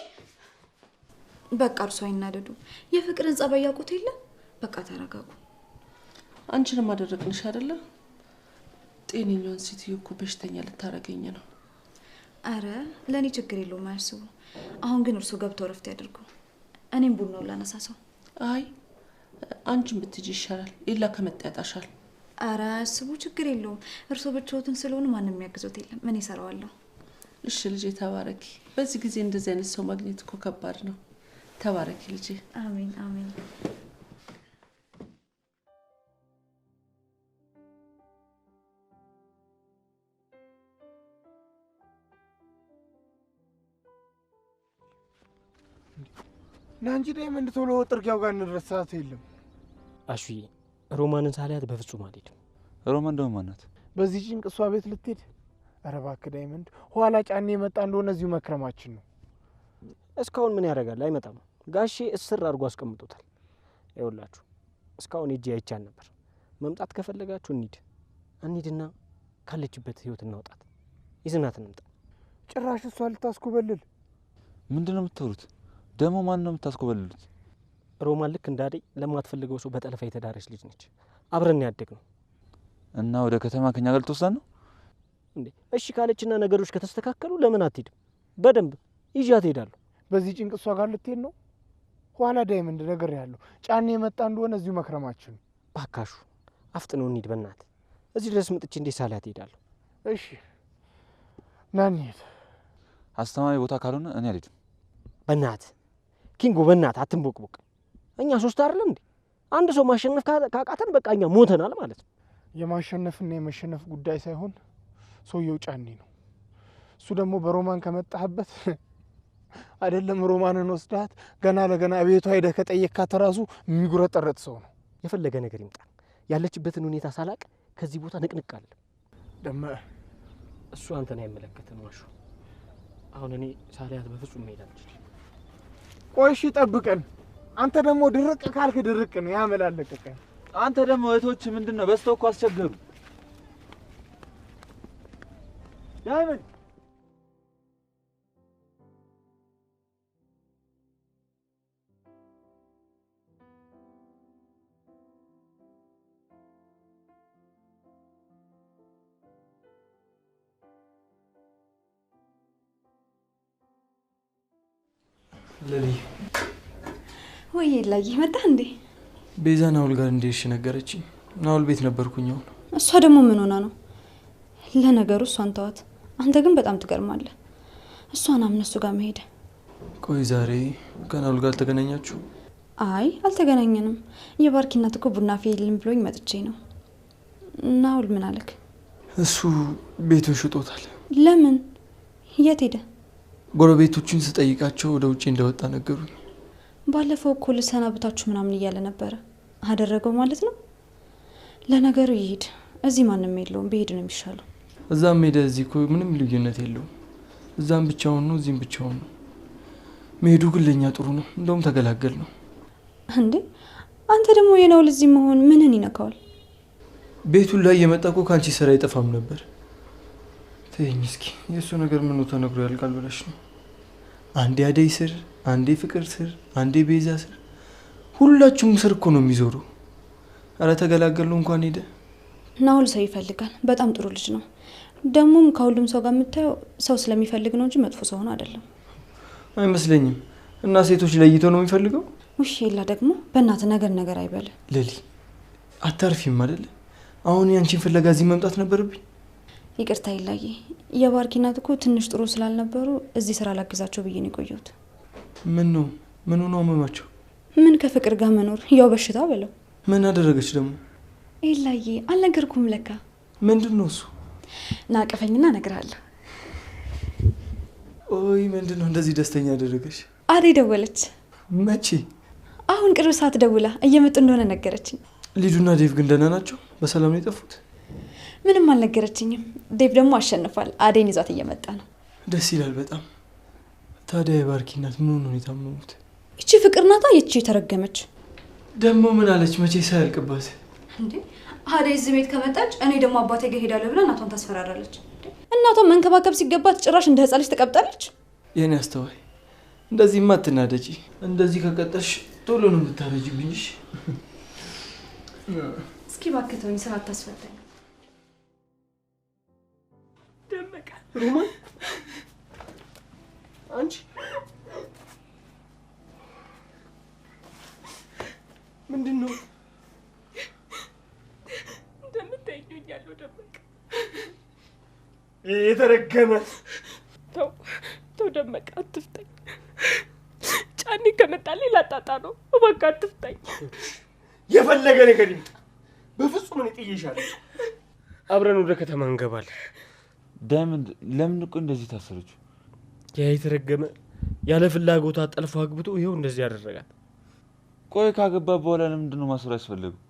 በቃ እርሱ አይናደዱ። የፍቅርን ጸባይ ያውቁት የለ። በቃ ተረጋጉ። አንቺንም አደረግንሽ አይደለ? ጤነኛውን ሴትዮ እኮ በሽተኛ ልታረገኝ ነው። አረ ለኔ ችግር የለውም አያስቡ። አሁን ግን እርሱ ገብቶ ረፍት ያድርጉ። እኔም ቡናው ላነሳሳው። አይ አንቺም ብትጂ ይሻላል። ሌላ ከመጣ ያጣሻል። አረ አያስቡ፣ ችግር የለውም። እርሱ ብቻዎትን ስለሆነ ማንም የሚያግዞት የለም። ምን ይሰራዋለሁ። እሺ ልጄ ተባረኪ። በዚህ ጊዜ እንደዚህ አይነት ሰው ማግኘት እኮ ከባድ ነው። ተባረኪ ልጄ። አሜን አሜን። ናንጂ ዳይመንድ ቶሎ ጥርጊያው ጋር እንድረስ ሰዓት የለም። አሹዬ ሮማንን ሳላያት በፍጹም አልሄድም። ሮማን ደግሞ ማናት? በዚህ ጭንቅ እሷ ቤት ልትሄድ? ኧረ እባክህ ዳይመንድ፣ ኋላ ጫኔ የመጣ እንደሆነ እዚሁ መክረማችን ነው። እስካሁን ምን ያደርጋል? አይመጣም። ጋሼ እስር አድርጎ አስቀምጦታል። ይኸውላችሁ እስካሁን ሄጄ አይቻል ነበር። መምጣት ከፈለጋችሁ እንሂድና ካለችበት ህይወት እናውጣት። ይዝናት እንምጣ። ጭራሽ እሷ ልታስኮበልል? ምንድን ነው የምትወሩት? ደግሞ ማን ነው የምታስኮበልሉት? ሮማን ልክ እንዳደይ ለማትፈልገው ሰው በጠለፋ የተዳረች ልጅ ነች። አብረን ያደግነው እና ወደ ከተማ ከኛ ጋር ልትወስዳን ነው እንዴ? እሺ ካለችና ነገሮች ከተስተካከሉ ለምን አትሄድም? በደንብ ይዣት እሄዳለሁ። በዚህ ጭንቅ እሷ ጋር ልትሄድ ነው? ኋላ ዳይመንድ ነገር ያለው ጫኔ የመጣ እንደሆነ እዚሁ መክረማችን። ባካሹ አፍጥነው እንሂድ በእናትህ። እዚህ ድረስ መጥቼ እንዴት ሳላያት እሄዳለሁ? እሺ ና እንሂድ። አስተማሪ ቦታ ካልሆነ እኔ አልሄድም። በእናትህ ኪንጎ፣ በእናትህ አትንቦቅቦቅ። እኛ ሶስት አይደለም እንዴ? አንድ ሰው ማሸነፍ ካቃተን በቃ እኛ ሞተናል ማለት ነው። የማሸነፍና የመሸነፍ ጉዳይ ሳይሆን ሰውየው ጫኔ ነው። እሱ ደግሞ በሮማን ከመጣህበት አይደለም ሮማንን ወስዳት ገና ለገና ቤቷ ሄደህ ከጠየካት ራሱ የሚጉረጠረጥ ሰው ነው። የፈለገ ነገር ይምጣ፣ ያለችበትን ሁኔታ ሳላቅ ከዚህ ቦታ ንቅንቅ አለ። ደመ እሱ አንተን አይመለከትም ዋሹ። አሁን እኔ ሳላያት በፍጹም መሄድ አልችልም። ቆይ እሺ ጠብቀን። አንተ ደግሞ ድርቅ ካልክ ድርቅ ነው ያመላለቀቀን። አንተ ደግሞ እህቶች ምንድነው በስተው እኮ አስቸገሩ። ዳይመንድ ለሊ ወይ ላይ መጣ እንዴ? ቤዛ ናውል ጋር እንደሽ ነገረችኝ። ናውል ቤት ነበርኩኝ። አሁን እሷ ደግሞ ምን ሆና ነው? ለነገሩ እሷን ተዋት። አንተ ግን በጣም ትገርማለህ። እሷን አምነሱ ጋር መሄድ። ቆይ ዛሬ ከናውል ጋር ተገናኛችሁ? አይ አልተገናኘንም። የባርኪ እናት እኮ ቡና ፊልም ብሎኝ መጥቼ ነው። ናውል ምን አለክ? እሱ ቤቱን ሽጦታል። ለምን? የት ሄደ? ጎረቤቶቹን ስጠይቃቸው ወደ ውጪ እንደወጣ ነገሩኝ። ባለፈው እኮ ልሰናብታችሁ ምናምን እያለ ነበረ። አደረገው ማለት ነው። ለነገሩ ይሄድ፣ እዚህ ማንም የለውም። ቢሄድ ነው የሚሻለው። እዛም ሄደ እዚህ እኮ ምንም ልዩነት የለውም። እዛም ብቻውን ነው፣ እዚህም ብቻውን ነው። መሄዱ ግን ለኛ ጥሩ ነው። እንደውም ተገላገል ነው። እንዴ አንተ ደግሞ የናውል እዚህ መሆን ምንን ይነካዋል? ቤቱን ላይ የመጣ እኮ ካንቺ ስራ አይጠፋም ነበር። ተይኝ እስኪ። የእሱ ነገር ምኑ ተነግሮ ያልቃል ብለሽ ነው? አንዴ አደይ ስር፣ አንዴ ፍቅር ስር፣ አንዴ ቤዛ ስር፣ ሁላችሁም ስር እኮ ነው የሚዞሩ። አረ ተገላገሉ እንኳን ሄደ። ናውል ሰው ይፈልጋል። በጣም ጥሩ ልጅ ነው። ደግሞም ከሁሉም ሰው ጋር የምታየው ሰው ስለሚፈልግ ነው እንጂ መጥፎ ሰው ሆኖ አይደለም። አይመስለኝም። እና ሴቶች ለይተው ነው የሚፈልገው? ውሽ የላ ደግሞ በእናት ነገር አይበል። ሌሊ አታርፊም አይደል? አሁን ያንቺን ፍለጋ እዚህ መምጣት ነበርብኝ። ይቅርታ ይላዬ፣ የባርኪ እናት እኮ ትንሽ ጥሩ ስላልነበሩ እዚህ ስራ ላግዛቸው ብዬ ነው የቆየሁት። ምን ነው አመማቸው? ምን ከፍቅር ጋር መኖር ያው በሽታ በለው። ምን አደረገች ደግሞ? ይላዬ አልነገርኩም ለካ። ምንድነው እሱ? ናቀፈኝና እነግርሃለሁ። ኦይ ምንድነው እንደዚህ ደስተኛ ያደረገች? አዴ ደወለች። መቼ? አሁን ቅርብ ሰዓት ደውላ እየመጡ እንደሆነ ነገረችኝ። ሊዱና ዴቭ ግን ደህና ናቸው? በሰላም ነው የጠፉት? ምንም አልነገረችኝም። ዴቭ ደግሞ አሸንፏል። አዴን ይዟት እየመጣ ነው። ደስ ይላል በጣም። ታዲያ የባርኪ እናት ምን ነው የታመሙት? እቺ ፍቅር ናታ የቺ የተረገመች። ደግሞ ምን አለች? መቼ ሳያልቅባት እንዴ? አዴ እዚህ ቤት ከመጣች እኔ ደግሞ አባቴ ጋር ሄዳለሁ ብላ እናቷን ታስፈራራለች። እናቷን መንከባከብ ሲገባት ጭራሽ እንደ ህፃን ልጅ ተቀብጣለች። የኔ አስተዋይ እንደዚህማ አትናደጂ። እንደዚህ ከቀጠልሽ ቶሎ ነው የምታረጅብኝ። እሺ እስኪ ባክተውኝ ስራ አታስፈታኝ። ደመቀ ሮማን አንቺ ምንድነው እንደምታይኛለሁ? ደመቀ የተረገመ ተው ደመቀ አትፍታኝ። ጫኔ ከመጣልኝ ላጣጣ ነው። እባክህ አትፍታኝ። የፈለገ ነገር ይምጣ፣ በፍጹም እኔ ጥዬሻለሁ። አብረን ወደ ከተማ እንገባለን። ዳይመንድ ለምን እኮ እንደዚህ ታሰረች? ያ የተረገመ ያለ ፍላጎቷ ጠልፎ አግብቶ ይሄው እንደዚህ ያደረጋት። ቆይ ካገባ በኋላ ለምንድን ነው ማሰር ያስፈልገው?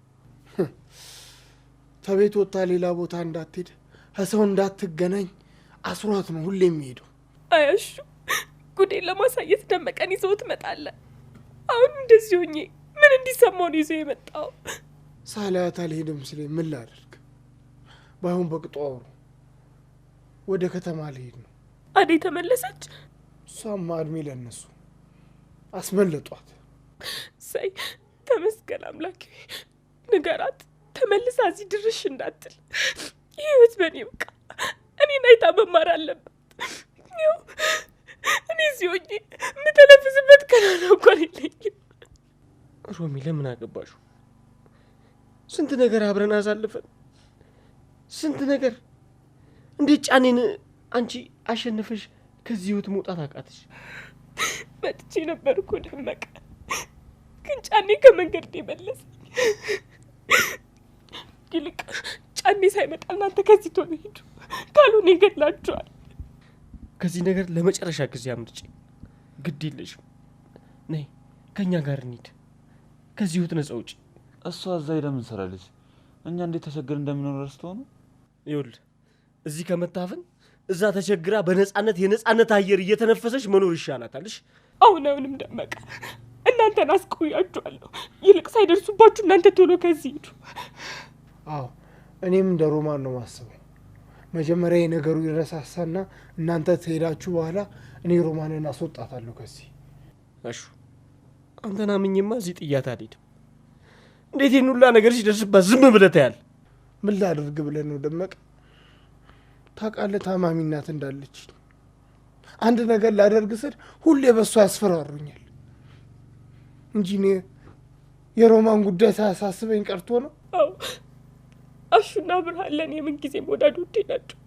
ተቤት ወጣ ሌላ ቦታ እንዳትሄድ ከሰው እንዳትገናኝ አስሯት ነው ሁሌ የሚሄደው። አያሹ ጉዴን ለማሳየት ደመቀን ይዘው ትመጣለህ። አሁን እንደዚህ ሆኜ ምን እንዲሰማው ነው ይዘው የመጣው? ሳላያት አልሄድም ሲለኝ ምን ላደርግ? ባይሆን በቅጡ አውሩ። ወደ ከተማ ልሄድ ነው። አዴ ተመለሰች? እሷማ እድሜ ለእነሱ አስመለጧት። ሳይ ተመስገን አምላኬ። ንገራት ተመልሳ እዚህ ድርሽ እንዳትል። ህይወት በኔ በቃ እኔን አይታ መማር አለባት። ያው እኔ እዚህ ሆኜ የምተነፍስበት ቀናና እንኳን የለኝም። ሮሚ ለምን አገባሹ? ስንት ነገር አብረን አሳልፈን ስንት ነገር። እንዴት ጫኔን አንቺ አሸነፈሽ ከዚህ ህይወት መውጣት አቃተሽ? መጥቼ ነበር እኮ ደመቀ፣ ግን ጫኔ ከመንገድ መለሰኝ። ይልቅ ጫኔ ሳይመጣ እናንተ ከዚህ ቶሎ ሂዱ፣ ካልሆነ ይገድላችኋል። ከዚህ ነገር ለመጨረሻ ጊዜ አምልጪ። ግድ የለሽም። ነይ ከኛ ጋር እንሂድ። ከዚህ ህይወት ነፃ ውጪ። እሷ እዛ ሄዳ ምን ሰራለች? እኛ እንዴት ተቸግረን እንደምንኖር ረስተው ነው? ይኸውልህ እዚህ ከመታፈን እዛ ተቸግራ በነፃነት የነፃነት አየር እየተነፈሰች መኖር ይሻላታልሽ። አሁንም ደመቀ እናንተን አስቆያችኋለሁ። ይልቅ ሳይደርሱባችሁ እናንተ ቶሎ ከዚህ ሂዱ። አዎ እኔም እንደ ሮማን ነው ማስበው። መጀመሪያ የነገሩ ይረሳሳና እናንተ ትሄዳችሁ በኋላ እኔ ሮማንን አስወጣታለሁ ከዚህ። እሺ አንተና ምኝማ እዚህ ጥያት አልሄድም። እንዴት ይህን ሁላ ነገር ሲደርስባት ዝም ብለህ ታያለህ? ምን ላድርግ ብለህ ነው ደመቀ? ታውቃለህ ታማሚ እናት እንዳለች። አንድ ነገር ላደርግ ስል ሁሌ በሷ ያስፈራሩኛል እንጂ እኔ የሮማን ጉዳይ ሳያሳስበኝ ቀርቶ ነው። አዎ አሹና ብርሃን ለእኔ ምን ጊዜም ወዳጆቼ ናቸው።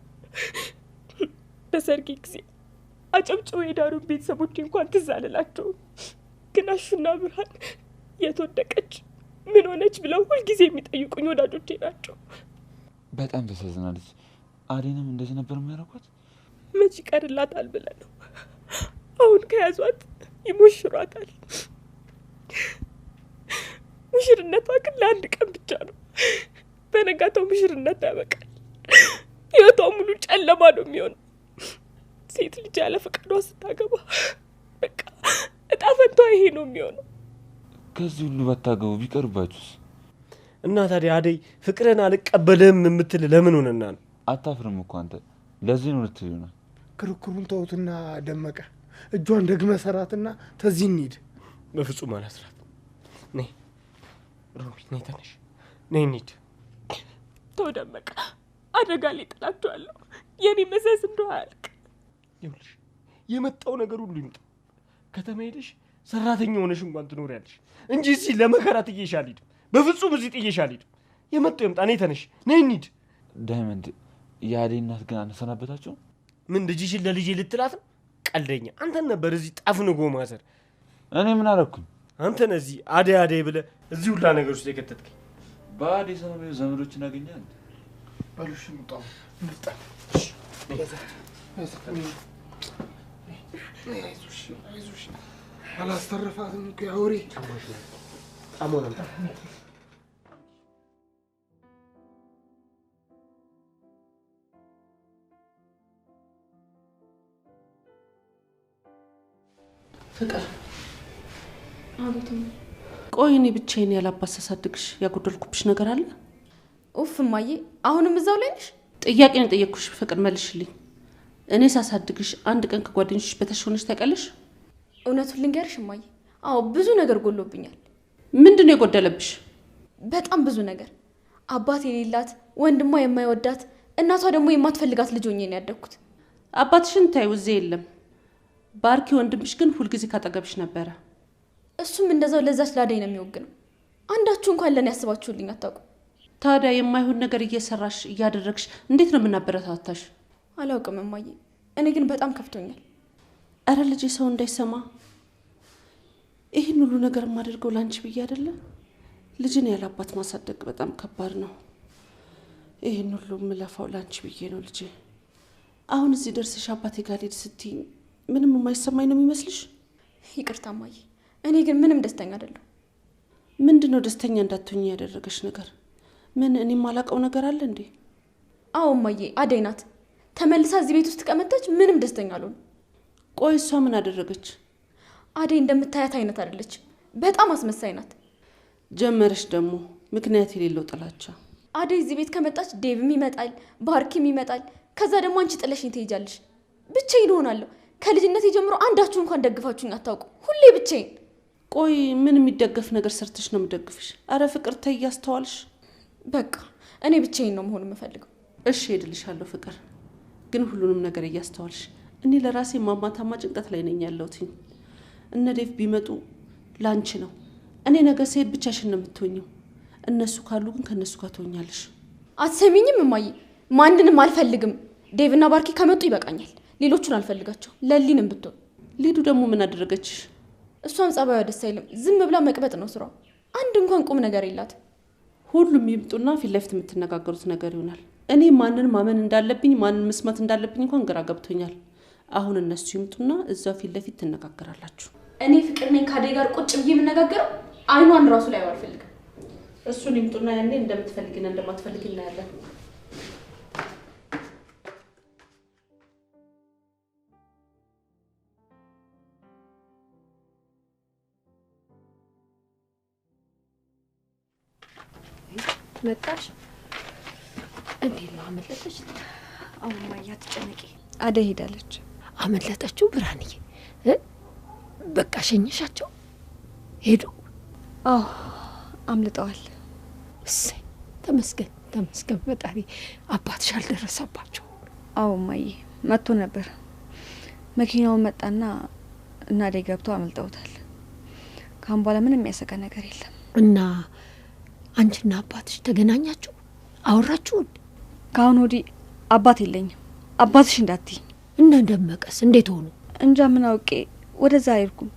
በሰርጌ ጊዜ አጨብጭበው የዳሩን ቤተሰቦቼ እንኳን ትዝ አልላቸውም። ግን አሹና ብርሃን የት ወደቀች ምን ሆነች ብለው ሁልጊዜ የሚጠይቁኝ ወዳጆቼ ናቸው። በጣም ተሳዝናለች። አዴንም እንደዚህ ነበር የሚያረኳት። መች ይቀርላታል ብለህ ነው? አሁን ከያዟት ይሞሽሯታል። ሙሽርነቷ ግን ለአንድ ቀን ብቻ ነው። በነጋታው ሙሽርነት ያበቃል። ህይወቷ ሙሉ ጨለማ ነው የሚሆነው። ሴት ልጅ ያለ ፈቃዷ ስታገባ በቃ እጣ ፈንቷ ይሄ ነው የሚሆነው። ከዚህ ሁሉ ባታገቡ ቢቀርባችሁስ? እና ታዲያ አደይ ፍቅርን አልቀበልም የምትል ለምን ሆነና ነው? አታፍርም እኮ አንተ። ለዚህ ነው ልትል ይሆናል። ክርክሩን ተውትና ደመቀ እጇን ደግመ ሰራትና ተዚህ እንሂድ። በፍጹም አላስራት። ነይ ሮሚ ነይ ተነሽ፣ ነይ እንሂድ። ተው ደመቀ፣ አደጋ ላይ ጥላችኋለሁ። የኔ መዘዝ እንደው አያልቅ። ይኸውልሽ የመጣው ነገር ሁሉ ይምጣ፣ ከተማ ሄደሽ ሰራተኛ ሆነሽ እንኳን ትኖሪያለሽ እንጂ እዚህ ለመከራ ጥዬሽ አልሄድም። በፍጹም እዚህ ጥዬሽ አልሄድም። የመጣው ይምጣ። ነይ ተነሽ፣ ነይ እንሂድ። ዳይመንድ የአደይ እናት ግን አነሰናበታቸው? ምን ልጅሽን ለልጄ ልትላት ነው? ቀልደኛ! አንተን ነበር እዚህ ጠፍንጎ ማሰር። እኔ ምን አደረኩኝ? አንተ ነህ እዚህ አደይ አደይ ብለህ እዚህ ሁላ ነገር ውስጥ የከተትከኝ። በአደይ ሰበብ ዘመዶችን አገኛል። በሉሽ እንውጣ፣ እንውጣ። አይዞሽ፣ አላስተረፋትም እኮ ያ ወሬ። አሞናም ፍቅር አቤት። ቆይ እኔ ብቻዬን ያላባት ሳሳድግሽ ያጎደልኩብሽ ነገር አለ? ኡፍ እማዬ፣ አሁንም እዛው ላይ ነሽ? ጥያቄ ነው የጠየቅኩሽ ፍቅር፣ መልሽልኝ። እኔ ሳሳድግሽ አንድ ቀን ከጓደኞችሽ በታች ሆነሽ ታውቂያለሽ? እውነቱን ልንገርሽ እማዬ፣ አዎ ብዙ ነገር ጎሎብኛል። ምንድን ነው የጎደለብሽ? በጣም ብዙ ነገር። አባት የሌላት፣ ወንድሟ የማይወዳት፣ እናቷ ደግሞ የማትፈልጋት ልጅ ሆኜ ነው ያደግኩት። አባትሽን ታዩ እዚህ የለም። ባርኪ ወንድምሽ ግን ሁልጊዜ ካጠገብሽ ነበረ። እሱም እንደዛው ለዛች ላደይ ነው የሚወግነው። አንዳችሁ እንኳን ለኔ ያስባችሁልኝ አታውቁ። ታዲያ የማይሆን ነገር እየሰራሽ እያደረግሽ እንዴት ነው የምናበረታታሽ? አላውቅም እማዬ፣ እኔ ግን በጣም ከፍቶኛል። አረ ልጄ ሰው እንዳይሰማ ይህን ሁሉ ነገር የማደርገው ላንቺ ብዬ አይደለ? ልጅን ያላባት ማሳደግ በጣም ከባድ ነው። ይህን ሁሉ የምለፋው ላንቺ ብዬ ነው ልጄ። አሁን እዚህ ደርሰሽ አባቴ ጋር ልሄድ ስትይ ምንም የማይሰማኝ ነው የሚመስልሽ? ይቅርታ እማዬ፣ እኔ ግን ምንም ደስተኛ አይደለሁ። ምንድን ነው ደስተኛ እንዳትሆኝ ያደረገሽ ነገር? ምን እኔ የማላውቀው ነገር አለ እንዴ? አዎ እማዬ፣ አደይ ናት። ተመልሳ እዚህ ቤት ውስጥ ከመጣች ምንም ደስተኛ አልሆንም። ቆይ እሷ ምን አደረገች? አደይ እንደምታያት አይነት አይደለች። በጣም አስመሳይ ናት። ጀመረሽ ደግሞ ምክንያት የሌለው ጥላቻ። አደይ እዚህ ቤት ከመጣች ዴቭም ይመጣል፣ ባርኪም ይመጣል። ከዛ ደግሞ አንቺ ጥለሽኝ ትሄጃለሽ። ብቻዬን እሆናለሁ። ከልጅነቴ ጀምሮ አንዳችሁ እንኳን ደግፋችሁኝ አታውቁ። ሁሌ ብቻዬን። ቆይ ምን የሚደገፍ ነገር ሰርተሽ ነው የምደግፍሽ? አረ ፍቅር ተይ፣ ያስተዋልሽ። በቃ እኔ ብቻዬን ነው መሆን የምፈልገው። እሺ ሄድልሻለሁ ፍቅር፣ ግን ሁሉንም ነገር እያስተዋልሽ። እኔ ለራሴ ማማታማ ጭንቀት ላይ ነኝ ያለሁት። እነ ዴቭ ቢመጡ ላንቺ ነው። እኔ ነገ ስሄድ ብቻሽን ነው የምትሆኚው። እነሱ ካሉ ግን ከነሱ ጋር ትሆኛለሽ። አትሰሚኝም እማዬ? ማንንም አልፈልግም። ዴቭና ባርኪ ከመጡ ይበቃኛል። ሌሎቹን አልፈልጋቸው። ለሊንም ብትሆን። ሊዱ ደግሞ ምን አደረገችሽ? እሷም ጸባዩ ደስ አይልም። ዝም ብላ መቅበጥ ነው ስራው። አንድ እንኳን ቁም ነገር የላት። ሁሉም ይምጡና ፊት ለፊት የምትነጋገሩት ነገር ይሆናል። እኔ ማንን ማመን እንዳለብኝ ማንን መስማት እንዳለብኝ እንኳን ግራ ገብቶኛል። አሁን እነሱ ይምጡና እዛው ፊት ለፊት ትነጋገራላችሁ። እኔ ፍቅር ነኝ ከአደይ ጋር ቁጭ ብዬ የምነጋገረው አይኗን ራሱ ላይ አልፈልግም። እሱን ይምጡና ያኔ እንደምትፈልጊና እንደማትፈልጊ እናያለን። መጣሽ? እንዴት ነው አመለጠች? አሁን ማያ ተጨነቂ። አደይ ሄዳለች። አመለጠችው? ብርሃንዬ በቃ ሸኘሻቸው? ሄዱ? አዎ አምልጠዋል። እሰይ ተመስገን ተመስገን ፈጣሪ። አባትሽ አልደረሰባቸው? አዎ ማዬ መጥቶ ነበር። መኪናውን መጣና እና አደይ ገብተው አመልጠውታል። ካሁን በኋላ ምንም የሚያሰጋ ነገር የለም። እና አንቺና አባትሽ ተገናኛችሁ? አወራችሁን? ካሁን ወዲህ አባት የለኝም። አባትሽ እንዳትይኝ። እና ደመቀስ እንዴት ሆኑ? እንጃ ምን አውቄ ወደዛ አይርኩም።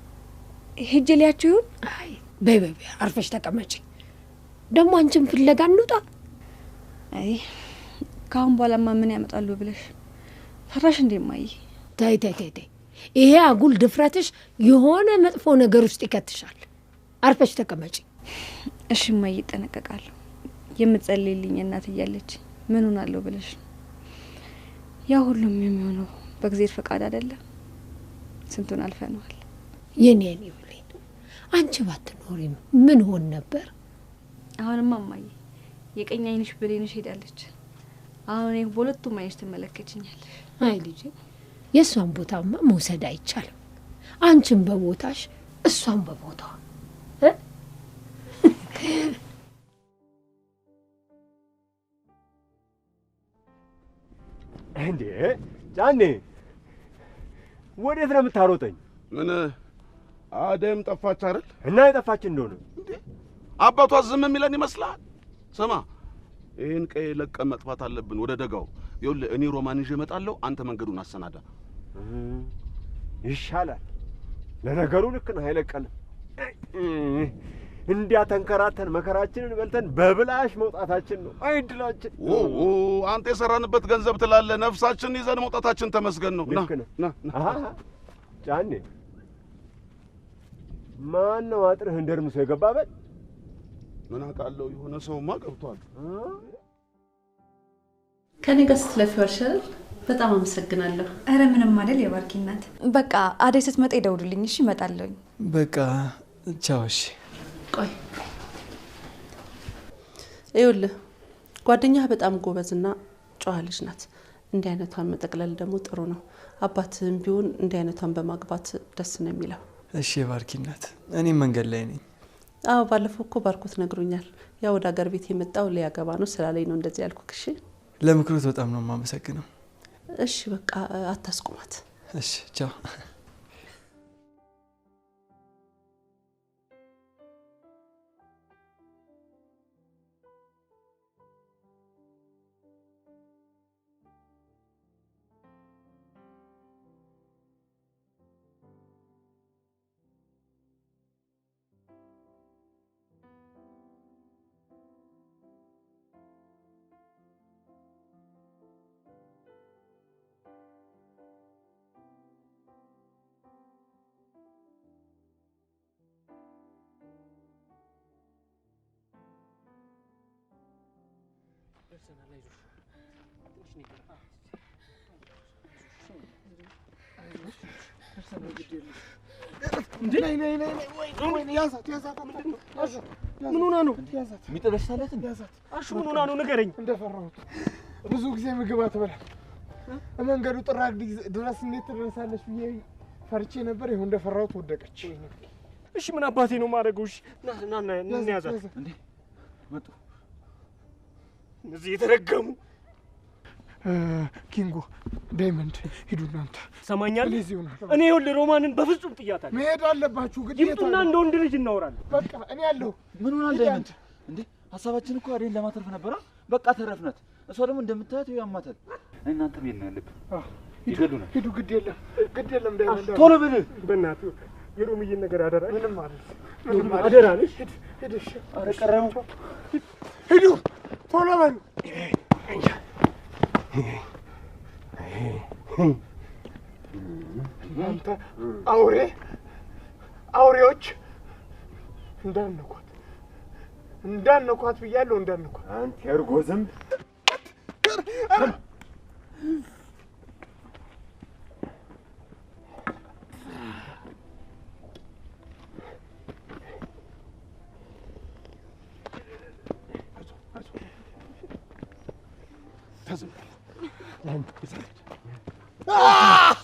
ሄጄ ሊያችሁ ይሁን? አይ በይ በይ አርፈሽ ተቀመጪ። ደግሞ አንቺን ፍለጋ እንውጣ? አይ ካሁን በኋላማ ምን ያመጣሉ ብለሽ ፈራሽ እንዴ ማይ? ታይ ታይ ታይ ታይ፣ ይሄ አጉል ድፍረትሽ የሆነ መጥፎ ነገር ውስጥ ይከትሻል። አርፈሽ ተቀመጪ። እሺ ማይ፣ እጠነቀቃለሁ። የምትጸልይልኝ እናት እያለች ምን ሆናለሁ ብለሽ ነው? ያ ሁሉም የሚሆነው በእግዚአብሔር ፈቃድ አይደለም። ስንቱን አልፈነዋል። የኔ ብሌን፣ አንቺ ባትኖሪ ምን ሆን ነበር? አሁንማ እማዬ የቀኝ አይንሽ ብሌንሽ ሄዳለች። አሁን እኔ በሁለቱም አይንሽ ትመለከችኛለሽ። አይ ልጄ፣ የእሷን ቦታማ መውሰድ አይቻልም። አንቺም በቦታሽ እሷን በቦታዋ እንዴ ጫኔ፣ ወዴት ነው የምታሮጠኝ? ምን አደም ጠፋች አይደል? እና የጠፋች እንደሆነ አባቷ ዝም የሚለን ይመስላል? ስማ ይህን ቀይ ለቀን መጥፋት አለብን ወደ ደጋው። ይኸውልህ እኔ ሮማን ይዤ እመጣለሁ፣ አንተ መንገዱን አሰናዳ። ይሻላል። ለነገሩ ልክ ነህ አይለቀንም። እንዲያ ተንከራተን መከራችንን በልተን በብላሽ መውጣታችን ነው አይድላችን። አንተ የሰራንበት ገንዘብ ትላለህ፣ ነፍሳችንን ይዘን መውጣታችን ተመስገን ነው። ና ጫኔ ማን ነው አጥርህን ደርምሶ የገባበት? ምን አውቃለሁ፣ የሆነ ሰውማ ገብቷል። ከኔ ጋር ስትለፊው አይሻል? በጣም አመሰግናለሁ። አረ ምንም አይደል የባርኪ እናት። በቃ አደይ ስትመጣ ይደውሉልኝ እሺ? እመጣለሁኝ። በቃ ቻው። እሺ ቆይ ይኸውልህ ጓደኛህ በጣም ጎበዝና ጨዋ ልጅ ናት። እንዲህ አይነቷን መጠቅለል ደግሞ ጥሩ ነው። አባትህም ቢሆን እንዲህ አይነቷን በማግባት ደስ ነው የሚለው። እሺ የባርኪ እናት፣ እኔም መንገድ ላይ ነኝ። አዎ ባለፈው እኮ ባርኮት ነግሮኛል። ያው ወደ አገር ቤት የመጣው ሊያገባ ነው ስላለኝ ነው እንደዚህ ያልኩህ። እሺ ለምክሮት በጣም ነው የማመሰግነው። እሺ በቃ አታስቁማት። እሺ ቻው። ምን ሆና ነው? የሚጠበሳለት አሹ ምን ሆና ነው ንገረኝ። እንደፈራሁት ብዙ ጊዜ ምግብ አትበላም። መንገዱ ጥራግ ድረስ እንዴት ትደርሳለች ብዬ ፈርቼ ነበር። ይሁን እንደፈራሁት ወደቀች። እሺ ምን አባቴ ነው ማድረገው? እሺ ና ያዛት እንዴ መጡ እነዚህ የተረገሙ ኪንጎ ዳይመንድ ሂዱ እናንተ። ሰማኛለህ? እኔ ይኸውልህ ሮማንን በፍጹም ጥያታለሁ። መሄድ አለባችሁ ግዴታ። ይምጡና እንደ ወንድ ልጅ እናወራለን። በቃ እኔ ያለሁ። ምን ሆናል ዳይመንድ? እንዴ ሀሳባችን እኮ አደይን ለማትረፍ ነበረ። በቃ ተረፍናት። እሷ ደግሞ እንደምታያት ያማታል። እናንተ ምን ነው ያለብን? ይገሉናል። ሂዱ ግድ የለም ዳይመንድ ቶሎ በል በእናትህ የሮምዬን ነገር አደራ። ምንም ማለት አደራ ነሽ። ሂድ እሺ። ኧረ ቀረው። ሂዱ ቶሎ በሉ። እናንተ አውሬዎች እንዳነኳት ብያለሁ። እንዳነኳት አንተ እርጎ ዝንብ Ah!